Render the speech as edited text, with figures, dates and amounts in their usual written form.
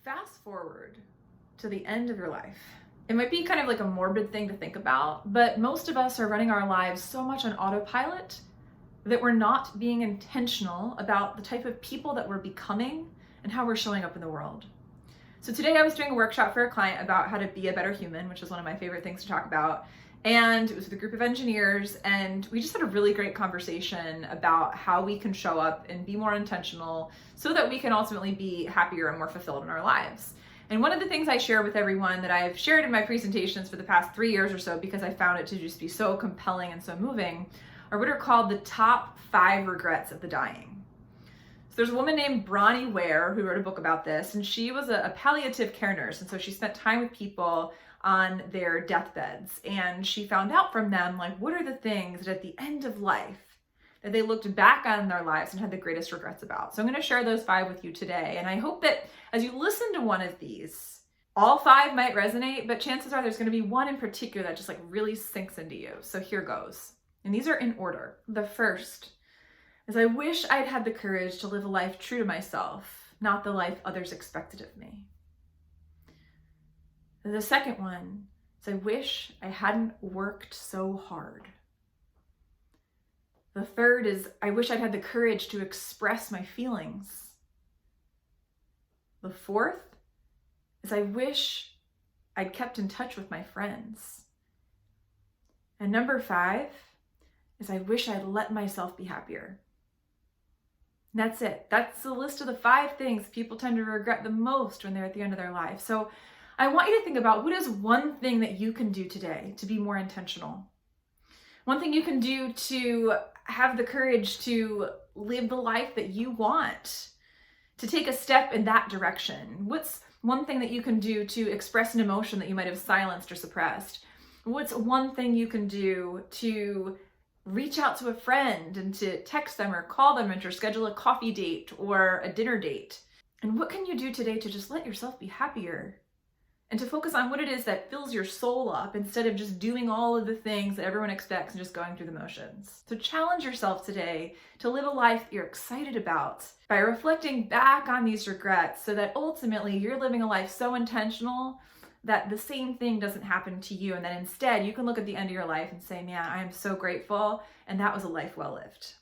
Fast forward to the end of your life. It might be kind of like a morbid thing to think about, but most of us are running our lives so much on autopilot that we're not being intentional about the type of people that we're becoming and how we're showing up in the world. So today I was doing a workshop for a client about how to be a better human, which is one of my favorite things to talk about. And it was with a group of engineers, and we just had a really great conversation about how we can show up and be more intentional so that we can ultimately be happier and more fulfilled in our lives. And one of the things I share with everyone that I've shared in my presentations for the past 3 years or so, because I found it to just be so compelling and so moving, are what are called the top 5 regrets of the dying. So there's a woman named Bronnie Ware who wrote a book about this, and she was a palliative care nurse. And so she spent time with people on their deathbeds, and she found out from them, like, what are the things that at the end of life that they looked back on their lives and had the greatest regrets about. So I'm going to share those 5 with you today. And I hope that as you listen to one of these, all 5 might resonate, but chances are there's going to be one in particular that just like really sinks into you. So here goes. And these are in order. The first is, I wish I'd had the courage to live a life true to myself, not the life others expected of me. The second one is, I wish I hadn't worked so hard. The third is, I wish I'd had the courage to express my feelings. The fourth is, I wish I'd kept in touch with my friends. And number 5 is, I wish I'd let myself be happier. And that's it. That's the list of the 5 things people tend to regret the most when they're at the end of their life. So I want you to think about, what is one thing that you can do today to be more intentional? One thing you can do to have the courage to live the life that you want, to take a step in that direction. What's one thing that you can do to express an emotion that you might have silenced or suppressed? What's one thing you can do to reach out to a friend and to text them or call them and to schedule a coffee date or a dinner date? And what can you do today to just let yourself be happier? And to focus on what it is that fills your soul up instead of just doing all of the things that everyone expects and just going through the motions. So challenge yourself today to live a life that you're excited about by reflecting back on these regrets, so that ultimately you're living a life so intentional that the same thing doesn't happen to you, and that instead you can look at the end of your life and say, man, I am so grateful, and that was a life well lived.